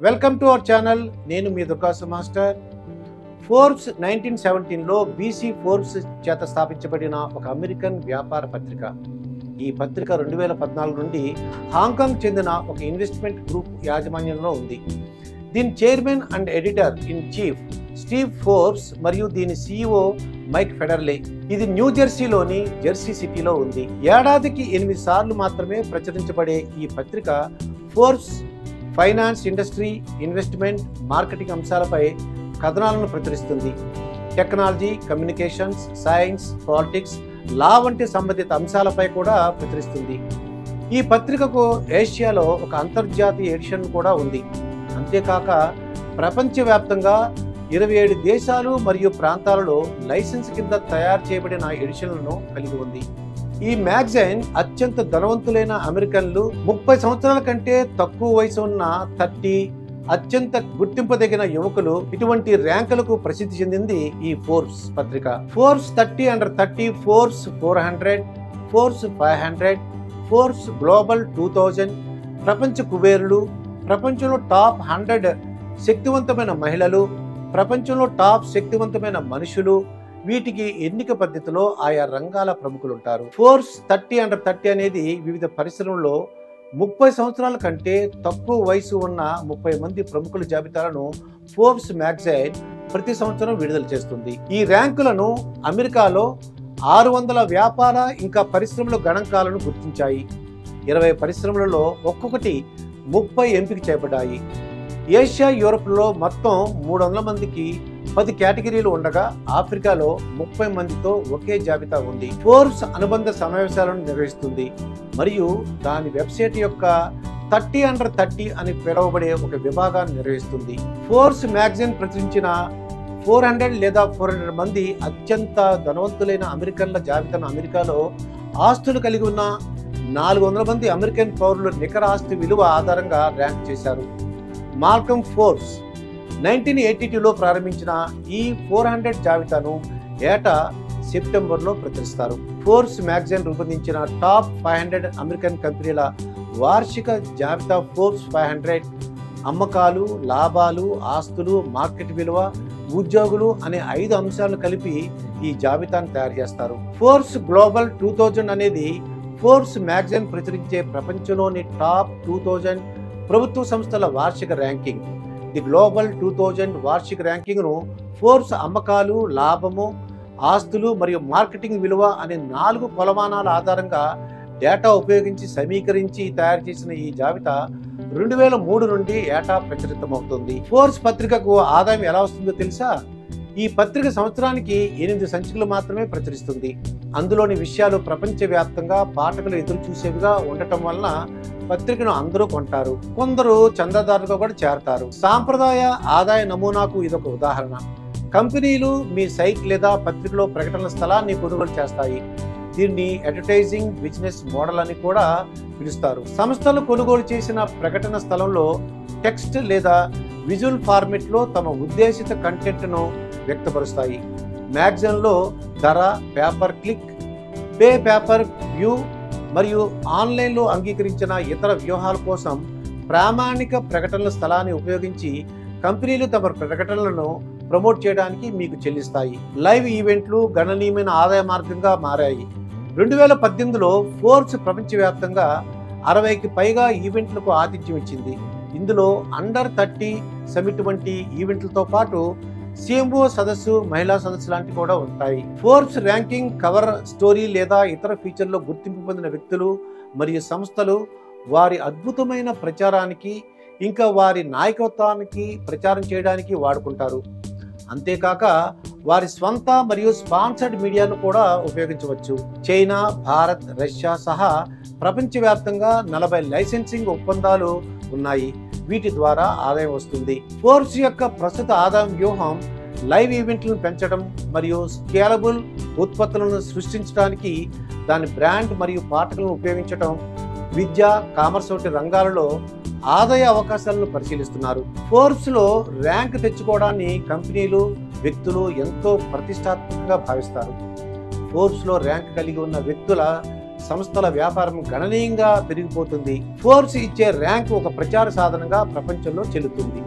Welcome to our channel. నేను మీ దుర్గాసు master. Forbes 1917లో BC Forbes చేత స్థాపించబడిన ఒక అమెరికన్ వ్యాపార పత్రిక. ఈ పత్రిక 2014 నుండి హాంకాంగ్ చెందిన ఒక ఇన్వెస్ట్మెంట్ గ్రూప్ యాజమాన్యంలో ఉంది. దీని chairman and editor in chief Steve Forbes మరియు దీని CEO మైక్ ఫెడర్లే. ఇది న్యూ జెర్సీలోని జెర్సీ సిటీలో ఉంది. ఏడాదికి 8 సార్లు మాత్రమే ప్రచురించబడే ఈ పత్రిక Forbes finance, industry, investment, marketing అంశాలపై కథనాలను ప్రచురిస్తుంది. టెక్నాలజీ, కమ్యూనికేషన్స్, సైన్స్, పాలిటిక్స్, లా వంటి సంబంధిత అంశాలపై కూడా ప్రచురిస్తుంది. ఈ పత్రికకు ఏషియాలో ఒక అంతర్జాతీయ ఎడిషన్ కూడా ఉంది. అంతేకాక ప్రపంచవ్యాప్తంగా 27 దేశాలు మరియు ప్రాంతాలలో లైసెన్స్ కింద తయారు చేయబడిన ఎడిషన్లను కలిగి ఉంది. ఈ మ్యాగజైన్ అత్యంత ధనవంతులైన అమెరికన్లు, 30 సంవత్సరాల కంటే తక్కువ వయసు ఉన్న 30 అత్యంత గుర్తింపదగిన యువకులు ఇటువంటి ర్యాంకులకు ప్రసిద్ధి చెందింది ఈ ఫోర్బ్స్ పత్రిక. Forbes 30 under 30, Forbes 400, Forbes 500, Forbes global 2000, ప్రపంచ కుబేరులు, ప్రపంచంలో టాప్ 100 శక్తివంతమైన మహిళలు, ప్రపంచంలో టాప్ శక్తివంతమైన మనుషులు, వీటికి ఎన్నిక పద్ధతిలో ఆయా రంగాల ప్రముఖులు ఉంటారు. ఫోర్బ్స్ 30 అండర్ 30 అనేది వివిధ పరిశ్రమల్లో 30 సంవత్సరాల కంటే తక్కువ వయసు ఉన్న 30 మంది ప్రముఖుల జాబితాలను ఫోర్బ్స్ మ్యాగజైన్ ప్రతి సంవత్సరం విడుదల చేస్తుంది. ఈ ర్యాంకులను అమెరికాలో 600 వ్యాపార ఇంకా పరిశ్రమల గణాంకాలను గుర్తించాయి. 20 పరిశ్రమలలో ఒక్కొక్కటి 30 ఎంపిక చేయబడ్డాయి. ఏషియా, యూరోప్లో మొత్తం 300 మందికి 10 కేటగిరీలు ఉండగా ఆఫ్రికాలో 30 మందితో ఒకే జాబితా ఉంది. ఫోర్బ్స్ అనుబంధ సమావేశాలను నిర్వహిస్తుంది మరియు దాని వెబ్సైట్ యొక్క 30 అండర్ 30 అని పిలువబడే ఒక విభాగాన్ని నిర్వహిస్తుంది. ఫోర్బ్స్ మ్యాగజైన్ ప్రచురించిన 400 లేదా 400 మంది అత్యంత ధనవంతులైన అమెరికన్ల జాబితాను అమెరికాలో ఆస్తులు కలిగి ఉన్న 400 మంది అమెరికన్ పౌరుల నికర ఆస్తి విలువ ఆధారంగా ర్యాంక్ చేశారు. మాల్కమ్ ఫోర్బ్స్ 1982లో ప్రారంభించిన ఈ 400 జాబితాను ఏటా సెప్టెంబర్లో ప్రచురిస్తారు. ఫోర్బ్స్ మ్యాగజైన్ రూపొందించిన టాప్ 500 అమెరికన్ కంపెనీల వార్షిక జాబితా ఫోర్బ్స్ 500 అమ్మకాలు, లాభాలు, ఆస్తులు, మార్కెట్ విలువ, ఉద్యోగులు అనే 5 అంశాలను కలిపి ఈ జాబితాను తయారు చేస్తారు. ఫోర్బ్స్ గ్లోబల్ 2000 అనేది ఫోర్బ్స్ మ్యాగజైన్ ప్రచురించే ప్రపంచంలోని టాప్ 2000 ప్రభుత్వ సంస్థల వార్షిక ర్యాంకింగ్. ది గ్లోబల్ 2000 వార్షిక ర్యాంకింగ్ను ఫోర్బ్స్ అమ్మకాలు, లాభము, ఆస్తులు మరియు మార్కెటింగ్ విలువ అనే 4 కొలమానాల ఆధారంగా డేటా ఉపయోగించి సమీకరించి తయారు చేసిన ఈ జాబితా 2003 నుండి ఏటా ప్రచురితమవుతుంది. ఫోర్బ్స్ పత్రికకు ఆదాయం ఎలా వస్తుందో తెలుసా? ఈ పత్రిక సంవత్సరానికి 8 సంచికలు మాత్రమే ప్రచురిస్తుంది. అందులోని విషయాలు ప్రపంచవ్యాప్తంగా పాఠకులు ఎదురు చూసేవిగా ఉండటం వలన పత్రికను అందరూ కొంటారు. కొందరు చందాదారులుగా కూడా చేరతారు. సాంప్రదాయ ఆదాయ నమూనాకు ఇదొక ఉదాహరణ. కంపెనీలు మీ సైట్ లేదా పత్రికలో ప్రకటనల స్థలాన్ని కొనుగోలు చేస్తాయి. దీన్ని అడ్వర్టైజింగ్ బిజినెస్ మోడల్ అని కూడా పిలుస్తారు. సంస్థలు కొనుగోలు చేసిన ప్రకటన స్థలంలో టెక్స్ట్ లేదా విజువల్ ఫార్మెట్లో తమ ఉద్దేశిత కంటెంట్ను వ్యక్తపరుస్తాయి. మ్యాగజైన్లో ధర, paper click, pay pay per view మరియు ఆన్లైన్లో అంగీకరించిన ఇతర వ్యూహాల కోసం ప్రామాణిక ప్రకటనల స్థలాన్ని ఉపయోగించి కంపెనీలు తమ ప్రకటనలను ప్రమోట్ చేయడానికి మీకు చెల్లిస్తాయి. లైవ్ ఈవెంట్లు గణనీయమైన ఆదాయ మార్గంగా మారాయి. 2018లో ఫోర్బ్స్ ప్రపంచవ్యాప్తంగా 60కి పైగా ఈవెంట్లకు ఆతిథ్యం ఇచ్చింది. ఇందులో అండర్ 30 సమిట్ వంటి ఈవెంట్లతో పాటు CMO సదస్సు, మహిళా సదస్సు లాంటివి కూడా ఉంటాయి. ఫోర్బ్స్ ర్యాంకింగ్ కవర్ స్టోరీ లేదా ఇతర ఫీచర్లో గుర్తింపు పొందిన వ్యక్తులు మరియు సంస్థలు వారి అద్భుతమైన ప్రచారానికి ఇంకా వారి నాయకత్వానికి ప్రచారం చేయడానికి వాడుకుంటారు. అంతేకాక వారి స్వంత మరియు స్పాన్సర్డ్ మీడియాను కూడా ఉపయోగించవచ్చు. చైనా, భారత్, రష్యా సహా ప్రపంచవ్యాప్తంగా 40 లైసెన్సింగ్ ఒప్పందాలు ఉన్నాయి. వీటి ద్వారా ఆదాయం వస్తుంది. ఫోర్బ్స్ యొక్క ప్రస్తుత ఆదాయం వ్యూహం లైవ్ ఈవెంట్లను పెంచడం మరియు స్కేలబుల్ ఉత్పత్తులను సృష్టించడానికి దాని బ్రాండ్ మరియు పాఠకులను ఉపయోగించడం, విద్య, కామర్స్ వంటి రంగాలలో ఆదాయ అవకాశాలను పరిశీలిస్తున్నారు. ఫోర్బ్స్లో ర్యాంక్ తెచ్చుకోవడాన్ని కంపెనీలు, వ్యక్తులు ఎంతో ప్రతిష్టాత్మకంగా భావిస్తారు. ఫోర్బ్స్లో ర్యాంక్ కలిగి ఉన్న వ్యక్తుల సంస్థల వ్యాపారం గణనీయంగా పెరిగిపోతుంది. ఫోర్బ్స్ ఇచ్చే ర్యాంక్ ఒక ప్రచార సాధనంగా ప్రపంచంలో చెల్లుతుంది.